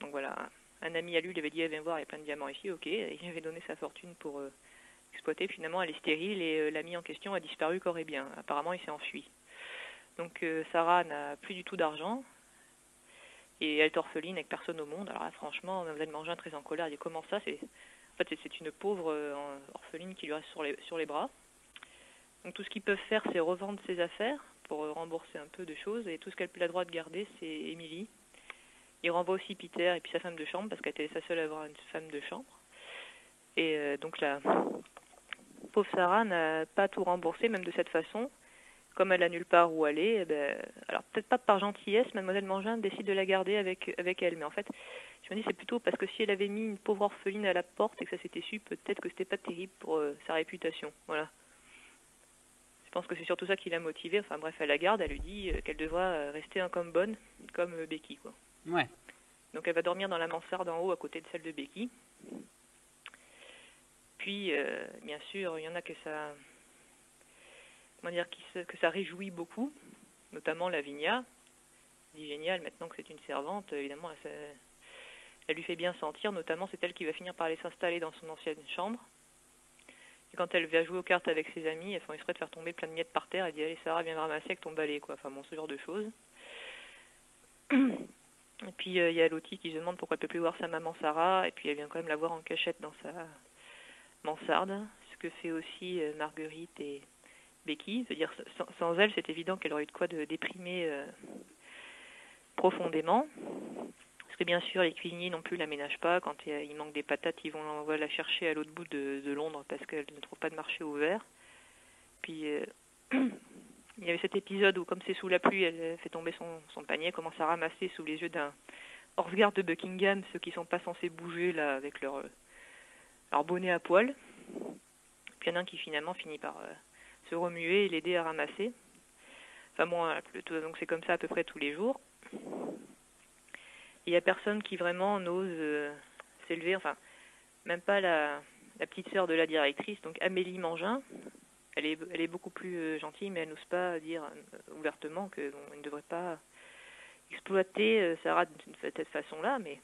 Donc voilà, un ami à lui, il avait dit, viens voir, il y a plein de diamants ici, ok. Et il avait donné sa fortune pour exploiter. Finalement, elle est stérile et l'ami en question a disparu corps et bien. Apparemment, il s'est enfui. Donc Sarah n'a plus du tout d'argent. Et elle est orpheline avec personne au monde. Alors là, franchement, Mademoiselle Mangin, très en colère, elle dit, comment ça, en fait, c'est une pauvre orpheline qui lui reste sur les bras. Donc tout ce qu'ils peuvent faire, c'est revendre ses affaires pour rembourser un peu de choses. Et tout ce qu'elle peut la droit de garder, c'est Émilie. Il renvoie aussi Peter et puis sa femme de chambre, parce qu'elle était sa seule à avoir une femme de chambre. Et donc la pauvre Sarah n'a pas tout remboursé, même de cette façon. Comme elle a nulle part où aller, alors peut-être pas par gentillesse, Mademoiselle Mangin décide de la garder avec elle. Mais en fait, je me dis c'est plutôt parce que si elle avait mis une pauvre orpheline à la porte et que ça s'était su, peut-être que c'était pas terrible pour sa réputation. Voilà. Je pense que c'est surtout ça qui l'a motivée. Enfin bref, elle la garde, elle lui dit qu'elle devra rester comme bonne, comme Becky, quoi. Ouais. Donc elle va dormir dans la mansarde en haut à côté de celle de Becky. Puis, bien sûr, il y en a que ça... Comment dire, que ça réjouit beaucoup, notamment Lavinia. Elle dit génial, maintenant que c'est une servante, évidemment, elle lui fait bien sentir, notamment c'est elle qui va finir par aller s'installer dans son ancienne chambre. Et quand elle va jouer aux cartes avec ses amis, elles font exprès de faire tomber plein de miettes par terre, elle dit allez Sarah, viens me ramasser avec ton balai, quoi. Enfin bon, ce genre de choses. Et puis il y a Lottie qui se demande pourquoi elle peut plus voir sa maman Sarah, et puis elle vient quand même la voir en cachette dans sa mansarde, ce que fait aussi Marguerite et Becky. C'est-à-dire sans elle, c'est évident qu'elle aurait eu de quoi de déprimer profondément. Parce que bien sûr, les cuisiniers non plus la ménagent pas. Quand il manque des patates, on va la chercher à l'autre bout de Londres parce qu'elle ne trouve pas de marché ouvert. Puis il y avait cet épisode où, comme c'est sous la pluie, elle fait tomber son panier, commence à ramasser sous les yeux d'un horse-guard de Buckingham, ceux qui sont pas censés bouger là avec leur bonnet à poil. Puis il y en a un qui finalement finit par se remuer et l'aider à ramasser. Enfin bon, donc c'est comme ça à peu près tous les jours. Il n'y a personne qui vraiment n'ose s'élever, enfin, même pas la petite sœur de la directrice, donc Amélie Mangin. Elle est beaucoup plus gentille, mais elle n'ose pas dire ouvertement qu'elle ne devrait pas exploiter Sarah de cette façon-là, mais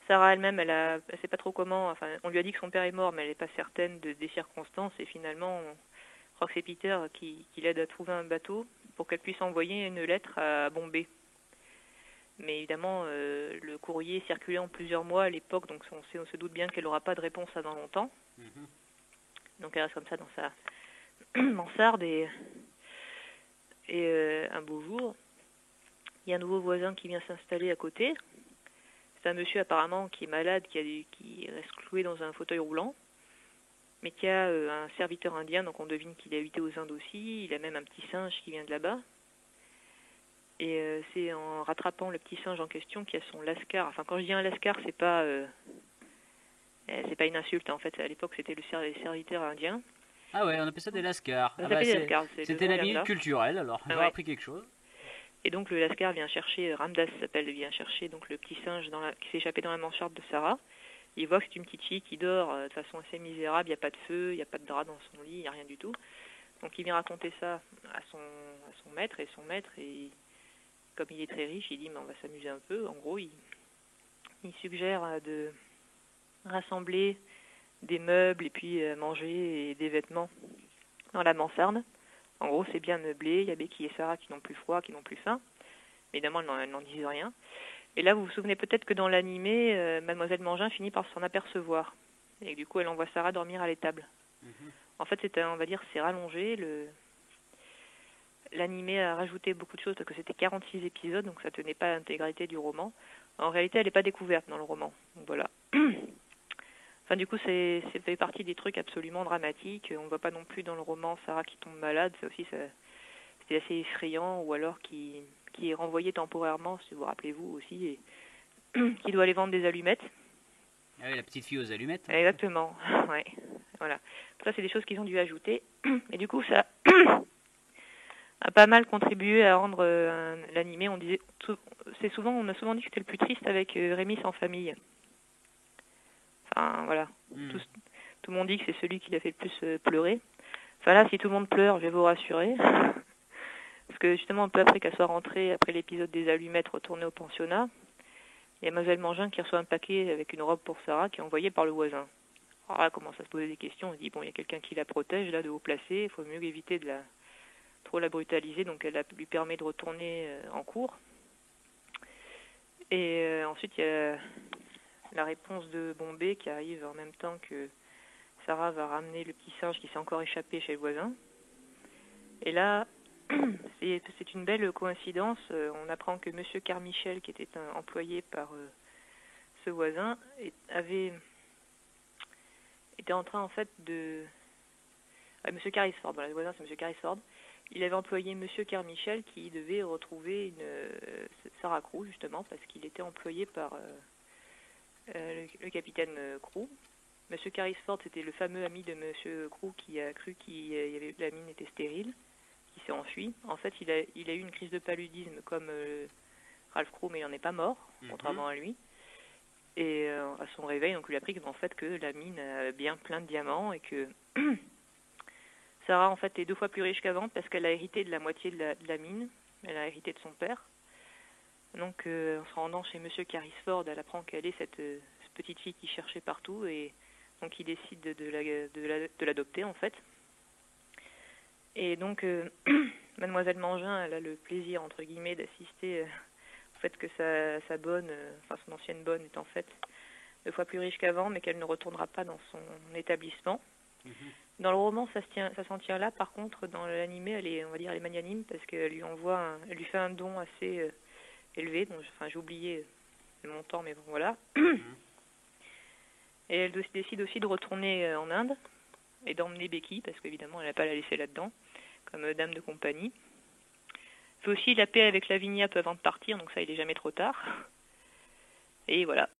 Sarah elle-même, elle sait pas trop comment, enfin, on lui a dit que son père est mort, mais elle n'est pas certaine des circonstances, et finalement, je crois que c'est Peter qui l'aide à trouver un bateau pour qu'elle puisse envoyer une lettre à Bombay. Mais évidemment, le courrier circulait en plusieurs mois à l'époque, donc on se doute bien qu'elle n'aura pas de réponse avant longtemps. Donc elle reste comme ça dans sa mansarde et un beau jour, il y a un nouveau voisin qui vient s'installer à côté. C'est un monsieur apparemment qui est malade, qui reste cloué dans un fauteuil roulant, mais qui a un serviteur indien, donc on devine qu'il a habité aux Indes aussi. Il a même un petit singe qui vient de là-bas. Et c'est en rattrapant le petit singe en question qu'il y a son lascar. Enfin, quand je dis un lascar, c'est pas une insulte. En fait, à l'époque, c'était le serviteur indien. Ah ouais, on appelle ça des lascars. Ça s'appelle des lascars. C'était la minute culturelle, alors j'ai appris quelque chose. Et donc le lascar vient chercher, Ramdas vient chercher donc le petit singe qui s'est échappé dans la mansarde de Sarah. Il voit que c'est une petite fille qui dort de façon assez misérable, il n'y a pas de feu, il n'y a pas de drap dans son lit, il n'y a rien du tout. Donc il vient raconter ça à son maître, et son maître, comme il est très riche, il dit mais on va s'amuser un peu. En gros, il suggère de rassembler des meubles et puis manger et des vêtements dans la mansarde. En gros, c'est bien meublé, il y a Becky et Sarah qui n'ont plus froid, qui n'ont plus faim. Évidemment, elles n'en disent rien. Et là, vous vous souvenez peut-être que dans l'animé, Mademoiselle Mangin finit par s'en apercevoir. Et du coup, elle envoie Sarah dormir à l'étable. En fait, on va dire, c'est rallongé. L'animé a rajouté beaucoup de choses parce que c'était 46 épisodes, donc ça tenait pas à l'intégralité du roman. En réalité, elle n'est pas découverte dans le roman. Donc voilà. Enfin, du coup, c'est fait partie des trucs absolument dramatiques. On ne voit pas non plus dans le roman Sarah qui tombe malade. Ça aussi, c'était assez effrayant. Ou alors qui est renvoyée temporairement, si vous rappelez-vous aussi, et qui doit aller vendre des allumettes. Ah oui, la petite fille aux allumettes. Exactement, ouais. Voilà. Ça, c'est des choses qu'ils ont dû ajouter. Et du coup, ça a pas mal contribué à rendre l'animé. On a souvent dit que c'était le plus triste avec Rémi sans famille. Enfin, voilà. Tout le monde dit que c'est celui qui l'a fait le plus pleurer. Enfin là, si tout le monde pleure, je vais vous rassurer. Parce que justement, un peu après qu'elle soit rentrée, après l'épisode des allumettes, retournée au pensionnat, Il y a Mademoiselle Mangin qui reçoit un paquet avec une robe pour Sarah qui est envoyée par le voisin. Alors là, elle commence à se poser des questions. On se dit, bon, il y a quelqu'un qui la protège, là, de haut placé. Il faut mieux éviter de trop la brutaliser. Donc, elle lui permet de retourner en cours. Et ensuite, il y a la réponse de Bombay qui arrive en même temps que Sarah va ramener le petit singe qui s'est encore échappé chez le voisin. Et là, c'est une belle coïncidence. On apprend que Monsieur Carmichel, qui était employé par ce voisin, était en train en fait de... Monsieur Carrisford, voilà, le voisin c'est Monsieur Carrisford. Il avait employé Monsieur Carmichel qui devait retrouver Sarah Crew justement parce qu'il était employé par le capitaine Crew. Monsieur Carrisford, c'était le fameux ami de Monsieur Crew qui a cru que la mine était stérile, qui s'est enfui. En fait, il a eu une crise de paludisme comme Ralph Crew, mais il n'en est pas mort, contrairement à lui. Et à son réveil, donc, il a appris en fait, que la mine a bien plein de diamants et que Sarah en fait est 2 fois plus riche qu'avant parce qu'elle a hérité de la moitié de la mine. Elle a hérité de son père. Donc en se rendant chez Monsieur Carrisford, elle apprend qu'elle est cette petite fille qui cherchait partout et donc il décide de l'adopter en fait. Et donc Mademoiselle Mangin, elle a le plaisir entre guillemets d'assister au fait que son ancienne bonne est en fait 2 fois plus riche qu'avant, mais qu'elle ne retournera pas dans son établissement. Dans le roman, ça s'en tient là. Par contre, dans l'animé, elle est magnanime parce qu'elle lui fait un don assez élevé. Donc, j'ai oublié le montant, mais bon, voilà. Et elle décide aussi de retourner en Inde et d'emmener Becky parce qu'évidemment, elle n'a pas à la laisser là-dedans comme dame de compagnie. Elle fait aussi la paix avec Lavinia peu avant de partir, donc ça, il n'est jamais trop tard. Et voilà.